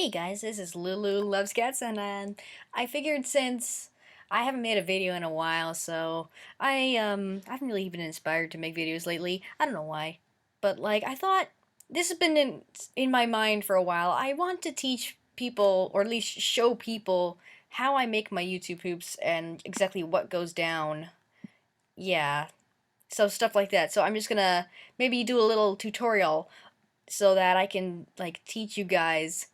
Hey guys, this is Lulu Loves Cats, and I figured since I haven't made a video in a while, so I haven't really been inspired to make videos lately. I don't know why, but like I thought this has been in my mind for a while. I want to teach people, or at least show people, how I make my YouTube hoops and exactly what goes down. Yeah, so stuff like that. So I'm just gonna maybe do a little tutorial so that I can like teach you guys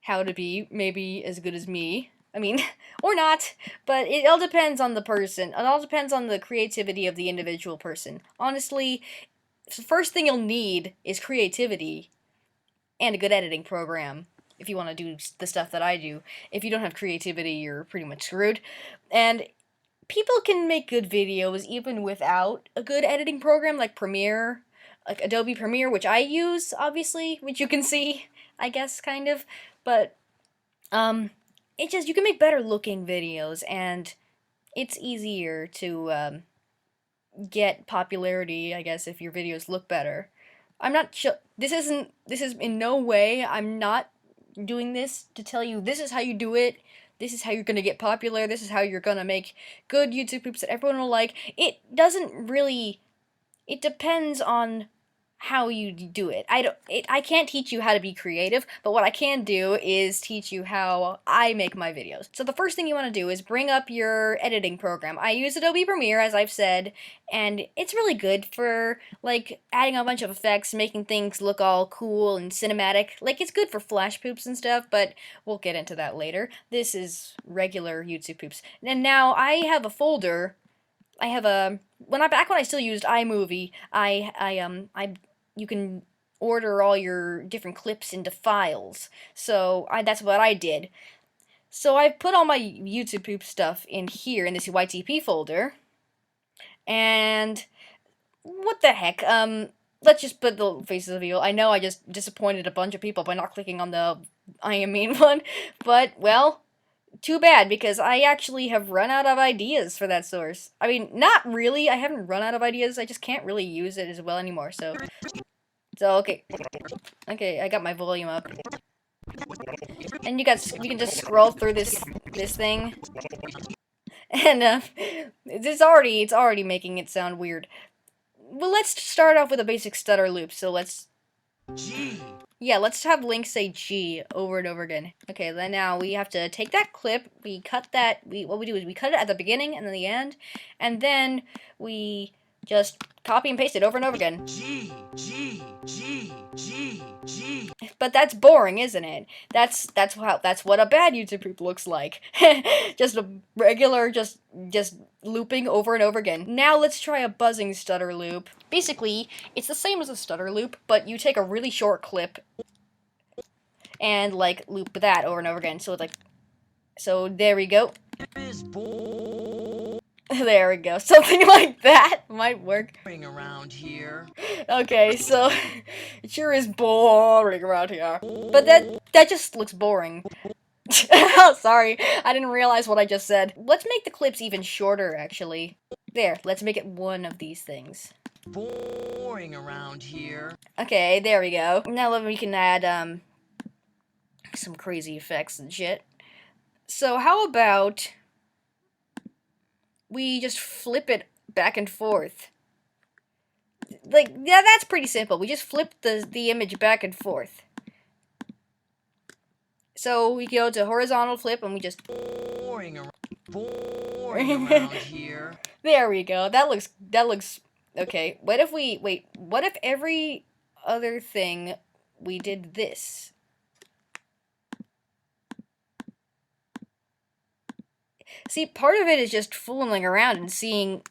how to be maybe as good as me. I mean, or not, but it all depends on the person. It all depends on the creativity of the individual person. Honestly, the first thing you'll need is creativity and a good editing program if you want to do the stuff that I do. If you don't have creativity, you're pretty much screwed. And people can make good videos even without a good editing program like Premiere, like Adobe Premiere, which I use, obviously, which you can see, I guess, kind of. But um, it just, you can make better looking videos, and it's easier to get popularity, I guess, if your videos look better. I'm not this is in no way, I'm not doing this to tell you this is how you do it, this is how you're gonna get popular, this is how you're gonna make good YouTube clips that everyone will like. It doesn't really, it depends on how you do it. I can't teach you how to be creative, but what I can do is teach you how I make my videos. So the first thing you want to do is bring up your editing program. I use Adobe Premiere, as I've said, and it's really good for like adding a bunch of effects, making things look all cool and cinematic. Like, it's good for flash poops and stuff, but we'll get into that later. This is regular YouTube poops. And now I have a folder. I have a back when I still used iMovie, you can order all your different clips into files. So that's what I did. So I put all my YouTube poop stuff in here in this YTP folder. And what the heck? Let's just put the faces of evil. I know I just disappointed a bunch of people by not clicking on the I am mean one, but well, too bad, because I actually have run out of ideas for that source. I mean, not really, I haven't run out of ideas, I just can't really use it as well anymore, so okay. Okay, I got my volume up. And you can just scroll through this thing. And it's already making it sound weird. Well, let's start off with a basic stutter loop. So let's G. Yeah, let's have Link say G over and over again. Okay, then now we have to take that clip, we cut that, what we do is we cut it at the beginning and then the end, and then we just copy and paste it over and over again. G, G, G, G, G. But that's boring, isn't it? That's what a bad YouTube loop looks like. Just a regular, just looping over and over again. Now let's try a buzzing stutter loop. Basically, it's the same as a stutter loop, but you take a really short clip and like loop that over and over again. So it's like, so there we go. There we go. Something like that might work. Around here. Okay, so it sure is boring around here. But that just looks boring. Oh, sorry, I didn't realize what I just said. Let's make the clips even shorter, actually. There, let's make it one of these things. Boring around here. Okay, there we go. Now we can add some crazy effects and shit. So how about we just flip it back and forth? Like, yeah, that's pretty simple. We just flip the image back and forth. So we go to horizontal flip and we just boring around here. There we go. That looks okay. What if every other thing we did this? See, part of it is just fooling around and seeing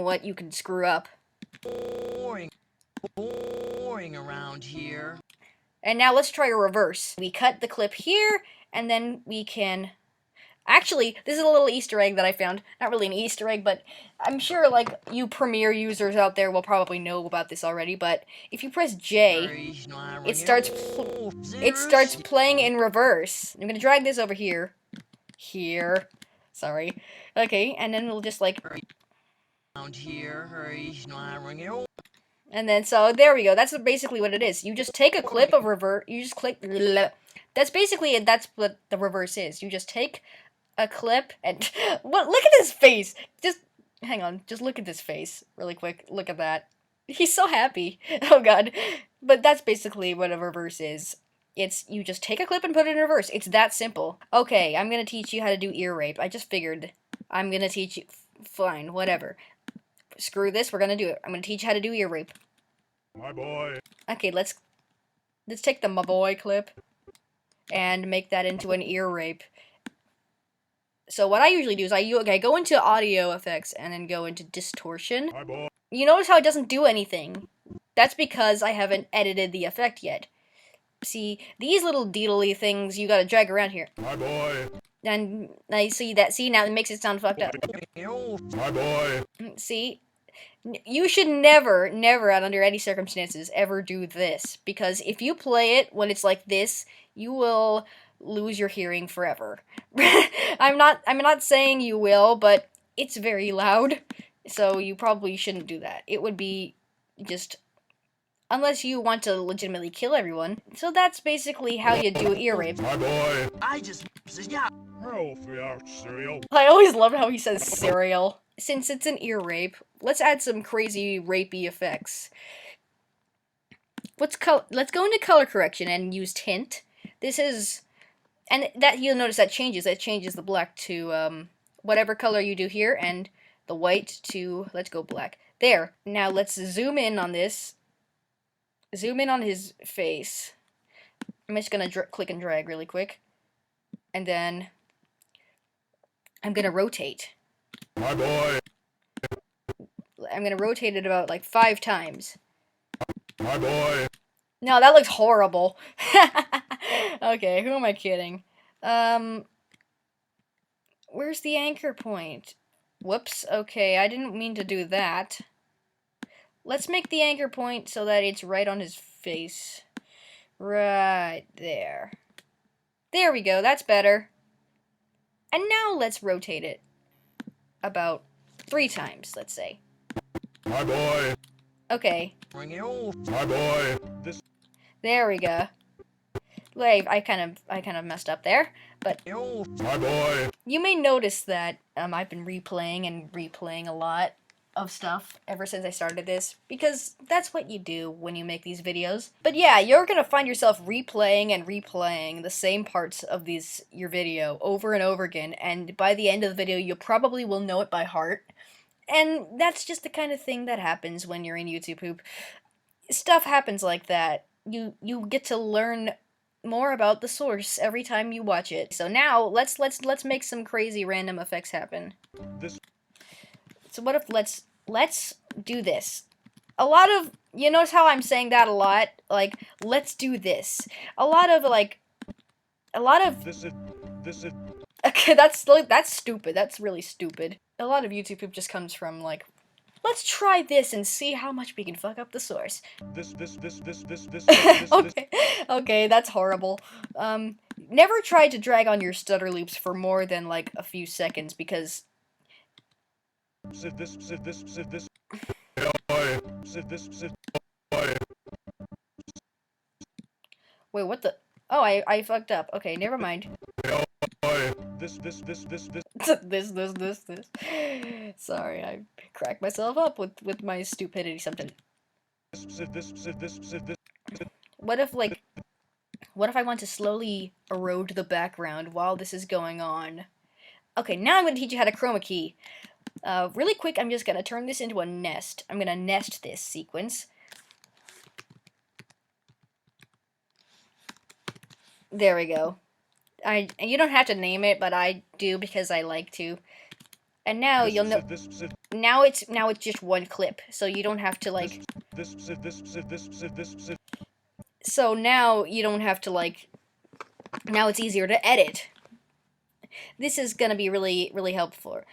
what you can screw up. Boring around here. And now let's try a reverse. We cut the clip here, and then we can... Actually, this is a little Easter egg that I found. Not really an Easter egg, but I'm sure, like, you Premiere users out there will probably know about this already, but if you press J, it starts playing in reverse. I'm gonna drag this over here. Here. Sorry. Okay, and then we'll just, like... And then, so, there we go. That's basically what it is. You just take a clip of you just click... That's basically it. That's what the reverse is. You just take a clip and what? Look at his face. Just hang on. Just look at this face really quick. Look at that. He's so happy. Oh god. But that's basically what a reverse is. It's you just take a clip and put it in reverse. It's that simple. Okay, I'm gonna teach you how to do ear rape. I just figured I'm gonna teach you. Fine, whatever. Screw this. We're gonna do it. I'm gonna teach you how to do ear rape. My boy. Okay, let's take the my boy clip and make that into an ear rape. So what I usually do is I go into audio effects and then go into distortion. My boy. You notice how it doesn't do anything. That's because I haven't edited the effect yet. See, these little deedly things you gotta drag around here. My boy. And I see that, see, now it makes it sound fucked up. My boy. See? You should never, never, under any circumstances, ever do this. Because if you play it when it's like this, you will lose your hearing forever. I'm not saying you will, but it's very loud. So you probably shouldn't do that. It would be just... Unless you want to legitimately kill everyone. So that's basically how you do ear rape. My boy. I just yeah. Cereal. I always love how he says cereal. Since it's an ear rape, let's add some crazy rapey effects. Let's go into color correction and use tint. This is, and that you'll notice that changes. That changes the black to whatever color you do here, and the white to, let's go black. There. Now let's zoom in on this. Zoom in on his face. I'm just gonna click and drag really quick, and then I'm gonna rotate. My boy. I'm gonna rotate it about like 5 times. My boy. No, that looks horrible. Okay, who am I kidding? Where's the anchor point? Whoops, okay, I didn't mean to do that. Let's make the anchor point so that it's right on his face. Right there. There we go, that's better. And now let's rotate it. About 3 times, let's say. My boy. Okay. My boy. There we go. Wait, I kind of messed up there, but My boy. you may notice that I've been replaying a lot of stuff ever since I started this, because that's what you do when you make these videos. But yeah, you're gonna find yourself replaying and replaying the same parts of your video over and over again, and by the end of the video, you probably will know it by heart. And that's just the kind of thing that happens when you're in YouTube poop. Stuff happens like that. You get to learn more about the source every time you watch it. So now let's make some crazy random effects happen. So what if let's do this. A lot of, you notice how I'm saying that a lot? Like, let's do this. A lot of This is okay, that's stupid. That's really stupid. A lot of YouTube poop just comes from like, let's try this and see how much we can fuck up the source. this. Okay, okay, that's horrible. Never try to drag on your stutter loops for more than like a few seconds, because This. wait, what the? Oh, I fucked up. Okay, never mind. This. This. Sorry, I cracked myself up with my stupidity. Something. What if I want to slowly erode the background while this is going on? Okay, now I'm going to teach you how to chroma key. Really quick, I'm just going to turn this into a nest. I'm going to nest this sequence. There we go. You don't have to name it, but I do because I like to. And now you'll know. Now it's just one clip, so you don't have to like. So now you don't have to like. Now it's easier to edit. This is gonna be really helpful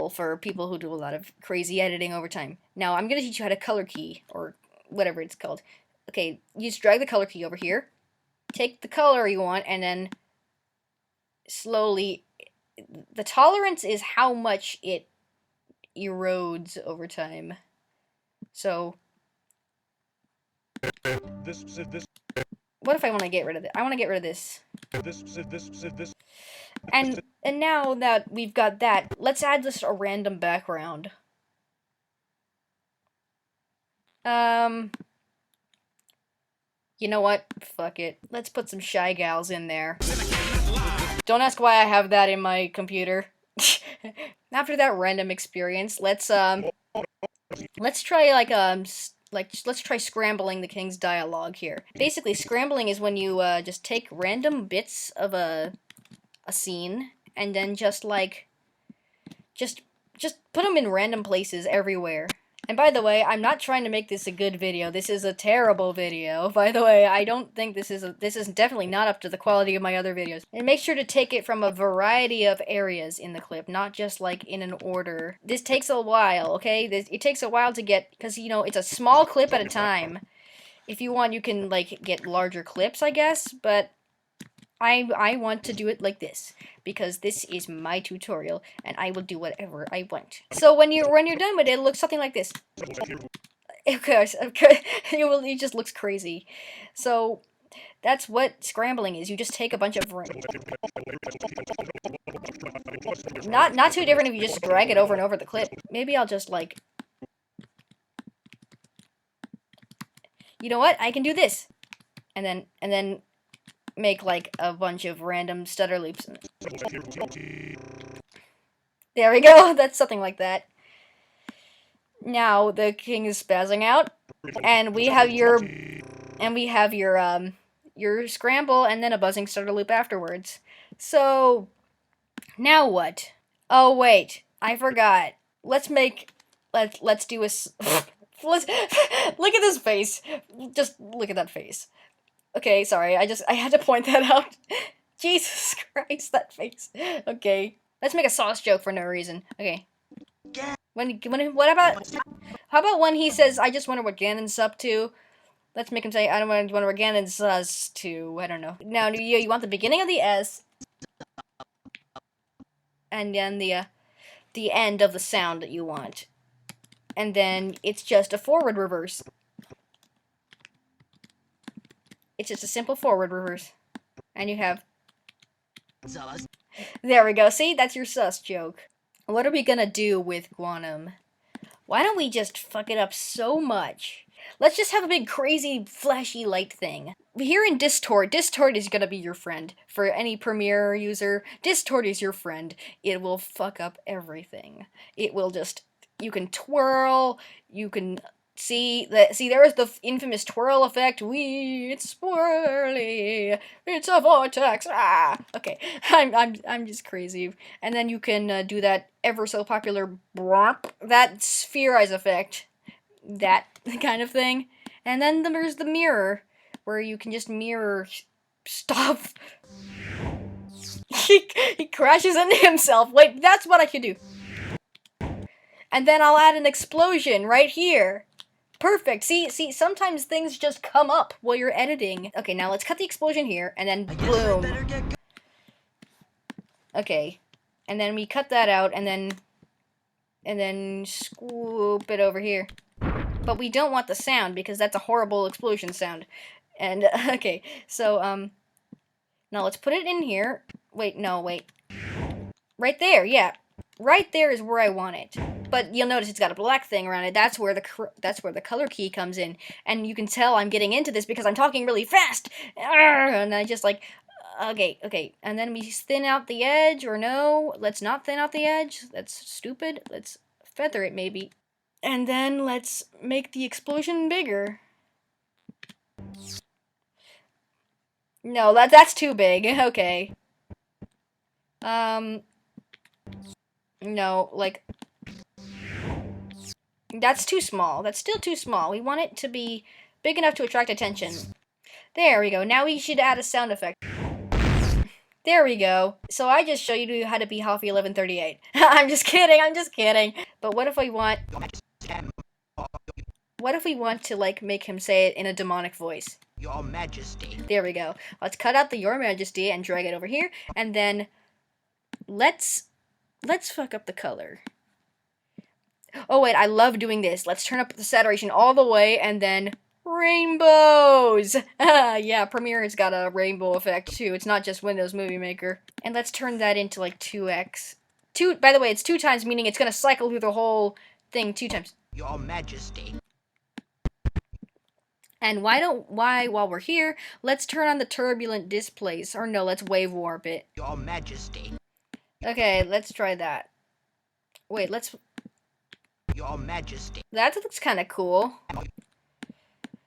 for people who do a lot of crazy editing over time. Now I'm gonna teach you how to color key, or whatever it's called. Okay, you just drag the color key over here. Take the color you want, and then slowly. The tolerance is how much it erodes over time. So. What if I want to get rid of it? I want to get rid of this. And now that we've got that, let's add just a random background. You know what? Fuck it. Let's put some Shy Gals in there. Don't ask why I have that in my computer. After that random experience, let's try let's try scrambling the king's dialogue here. Basically, scrambling is when you just take random bits of a scene and then just put them in random places everywhere. And by the way, I'm not trying to make this a good video. This is a terrible video. By the way, I don't think this is definitely not up to the quality of my other videos. And make sure to take it from a variety of areas in the clip, not just like in an order. This takes a while, okay? It takes a while to get, because you know, it's a small clip at a time. If you want, you can like get larger clips, I guess, but I want to do it like this because this is my tutorial and I will do whatever I want. So when you're done with it, it looks something like this. Of course, it just looks crazy. So that's what scrambling is. You just take a bunch of not too different if you just drag it over and over the clip. Maybe I'll just like, you know what? I can do this, and then make like a bunch of random stutter loops. There we go. That's something like that. Now the king is spazzing out, and we have your scramble and then a buzzing stutter loop afterwards. So now what? Oh wait, I forgot. Let's do a let's look at this face. Just look at that face. Okay, sorry, I had to point that out. Jesus Christ, that face. Okay, let's make a sauce joke for no reason. Okay. How about when he says, I just wonder what Ganon's up to? Let's make him say, I don't wonder what Ganon's us to, I don't know. Now, you want the beginning of the S, and then the end of the sound that you want. And then it's just a forward reverse. It's just a simple forward reverse. And you have... There we go. See? That's your sus joke. What are we gonna do with Guanum? Why don't we just fuck it up so much? Let's just have a big crazy flashy light thing. Here in Distort is gonna be your friend. For any Premiere user, Distort is your friend. It will fuck up everything. It will just... You can twirl, you can... See, there's the infamous twirl effect. It's swirly. It's a vortex. Ah, okay. I'm just crazy. And then you can do that ever so popular that spherize effect, that kind of thing. And then there's the mirror, where you can just mirror stuff. He crashes into himself. Wait, that's what I could do. And then I'll add an explosion right here. Perfect. See, sometimes things just come up while you're editing. Okay, now let's cut the explosion here, and then boom. Okay, and then we cut that out, and then scoop it over here. But we don't want the sound, because that's a horrible explosion sound. And, okay, so, now let's put it in here. Wait, no, wait. Right there, yeah. Right there is where I want it. But you'll notice it's got a black thing around it. That's where the color key comes in. And you can tell I'm getting into this because I'm talking really fast. And I just like, okay. And then we thin out the edge, or no, let's not thin out the edge. That's stupid. Let's feather it maybe. And then let's make the explosion bigger. No, that's too big. Okay. No, like... That's too small. That's still too small. We want it to be big enough to attract attention. There we go. Now we should add a sound effect. There we go. So I just showed you how to be Halfy 1138. I'm just kidding. But what if we want... What if we want to, like, make him say it in a demonic voice? Your Majesty. There we go. Let's cut out the Your Majesty and drag it over here. And then... Let's fuck up the color. Oh wait, I love doing this. Let's turn up the saturation all the way and then Rainbows! Yeah, Premiere has got a rainbow effect too. It's not just Windows Movie Maker. And let's turn that into like 2x. By the way, it's 2 times, meaning it's gonna cycle through the whole thing 2 times. Your Majesty. And while we're here, let's turn on the turbulent displace. Or no, let's wave warp it. Your Majesty. Okay, let's try that. Wait, Your Majesty. that looks kind of cool.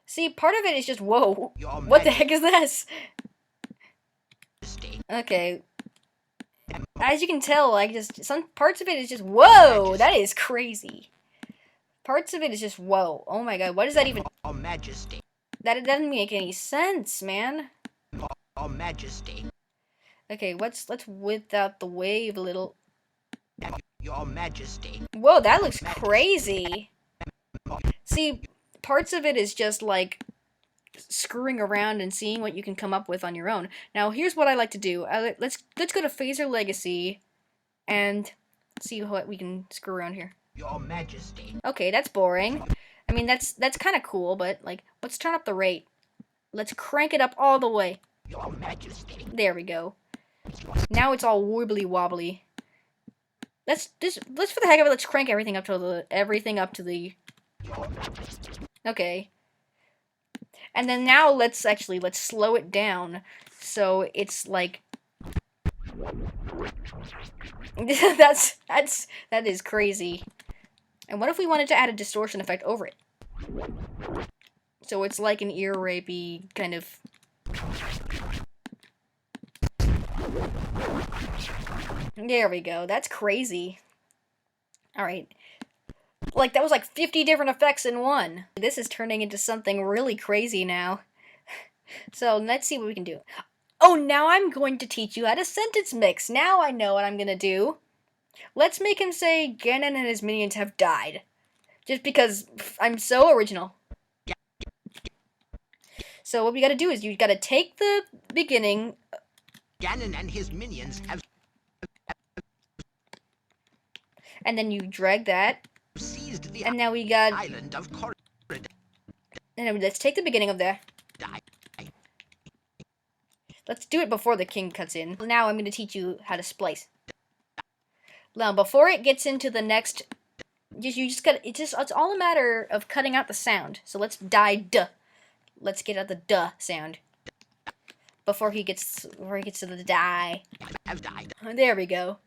See, part of it is just, whoa. Your What the heck is this? Majesty. Okay. As you can tell, like, just some parts of it is just, whoa, that is crazy. Parts of it is just, whoa. Oh my god, what is that even? Your Majesty. That doesn't make any sense, man. Your Majesty. Okay, let's width out the wave a little. Your Majesty. Whoa, that looks crazy. See, parts of it is just like screwing around and seeing what you can come up with on your own. Now, here's what I like to do. Let's go to Phaser Legacy and see what we can screw around here. Your Majesty. Okay, that's boring. I mean, that's kind of cool, but like, let's turn up the rate. Let's crank it up all the way. Your Majesty. There we go. Now it's all wibbly wobbly. Let's for the heck of it, let's crank everything up to the Okay. And then now let's slow it down so it's like that is crazy. And what if we wanted to add a distortion effect over it? So it's like an ear rapey kind of. There we go. That's crazy. Alright. Like, that was like 50 different effects in one. This is turning into something really crazy now. So, let's see what we can do. Oh, now I'm going to teach you how to sentence mix. Now I know what I'm gonna do. Let's make him say Ganon and his minions have died. Just because I'm so original. So what we gotta do is you gotta take the beginning. Ganon and his minions have And then you drag that. seized the And now we got. island of Corridor. And then let's take the beginning of there. Let's do it before the king cuts in. Now I'm going to teach you how to splice. Now, before it gets into the next, it's all a matter of cutting out the sound. So let's duh. Let's get out the duh sound. Before he gets to the die. Have died. There we go.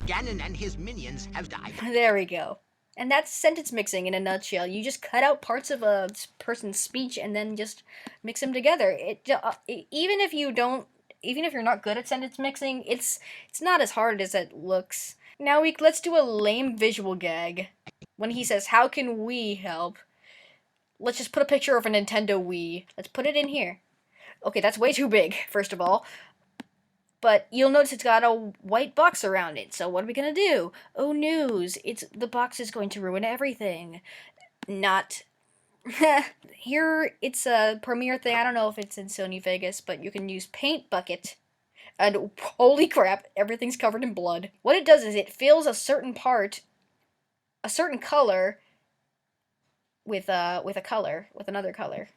Ganon and his minions have died. There we go. And that's sentence mixing in a nutshell. You just cut out parts of a person's speech and then just mix them together. Even if you're not good at sentence mixing, it's not as hard as it looks. Now let's do a lame visual gag. When he says, "How can we help?" Let's just put a picture of a Nintendo Wii. Let's put it in here. Okay, that's way too big, first of all. But you'll notice it's got a white box around it. So what are we gonna do? Oh, news! The box is going to ruin everything. Not. Here, it's a Premiere thing. I don't know if it's in Sony Vegas, but you can use Paint Bucket. And holy crap, everything's covered in blood. What it does is it fills a certain part, a certain color, with another color,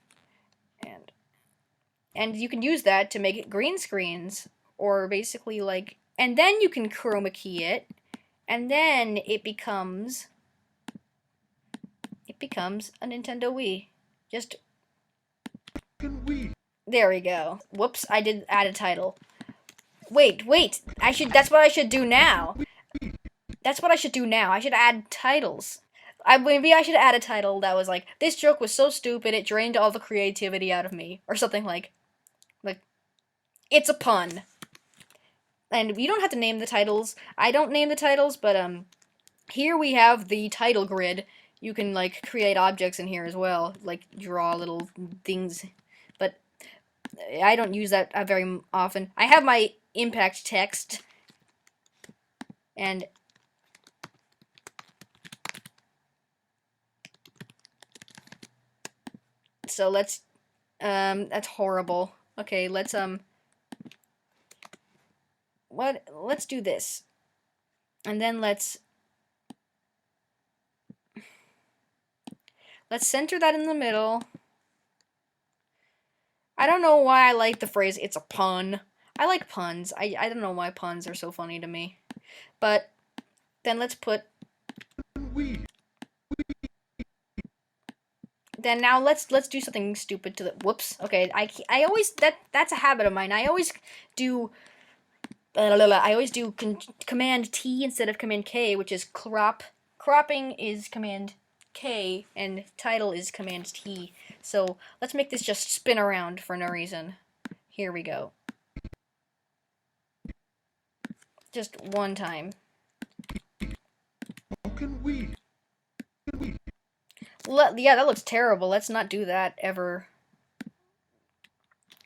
and you can use that to make it green screens. Or basically like, and then you can chroma key it, and then it becomes a Nintendo Wii. Just there we go. Whoops, I did add a title. Wait, that's what I should do now. I should add titles. Maybe I should add a title that was like, "This joke was so stupid it drained all the creativity out of me," or something like it's a pun. And you don't have to name the titles. I don't name the titles, but here we have the title grid. You can like create objects in here as well, like draw little things. But I don't use that very often. I have my impact text, and so let's that's horrible. Okay, let's do this. And then let's Let's center that in the middle. I don't know why I like the phrase, it's a pun. I like puns. I don't know why puns are so funny to me. But then let's put... Then now let's do something stupid to the... Whoops. Okay, I always... That's a habit of mine. I always do... I always do Command T instead of Command K, which is crop. Cropping is Command K, and title is Command T. So let's make this just spin around for no reason. Here we go. Just one time. How can we? Yeah, that looks terrible. Let's not do that ever.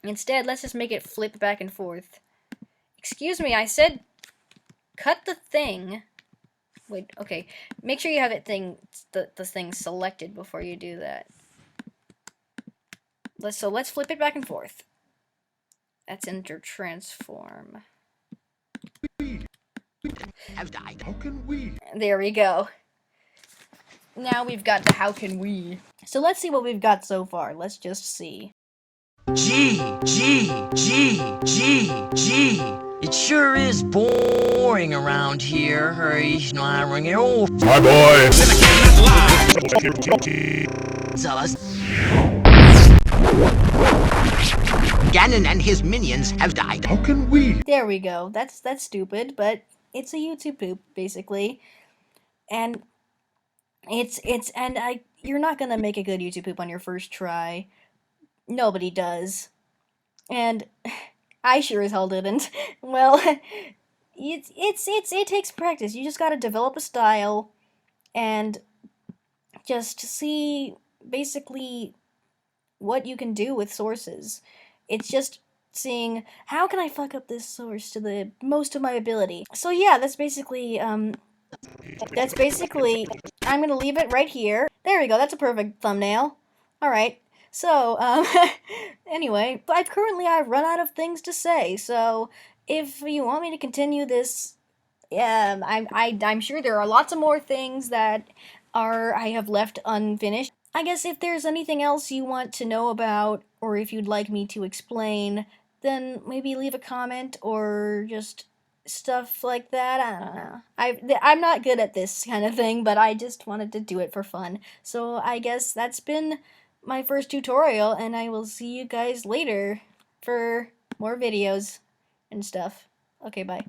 Instead, let's just make it flip back and forth. Excuse me, I said cut the thing. Wait, okay. Make sure you have the thing selected before you do that. Let's flip it back and forth. That's enter transform. Have died. How can we? There we go. Now we've got the how can we. So let's see what we've got so far. Let's just see. G, G, G, G, G. It sure is boring around here. Hurry, I ring it off. My boy. Zealous. Ganon and his minions have died. How can we? There we go. That's stupid, but it's a YouTube poop basically, and you're not gonna make a good YouTube poop on your first try. Nobody does, and I sure as hell didn't. Well, it takes practice. You just gotta develop a style, and just see basically what you can do with sources. It's just seeing how can I fuck up this source to the most of my ability. So yeah, that's basically I'm gonna leave it right here. There we go. That's a perfect thumbnail. All right. So anyway, I've run out of things to say. So if you want me to continue this, yeah, I'm sure there are lots of more things that I have left unfinished. I guess if there's anything else you want to know about, or if you'd like me to explain, then maybe leave a comment or just stuff like that. I don't know. I'm not good at this kind of thing, but I just wanted to do it for fun. So I guess that's been my first tutorial, and I will see you guys later for more videos and stuff. Okay, bye.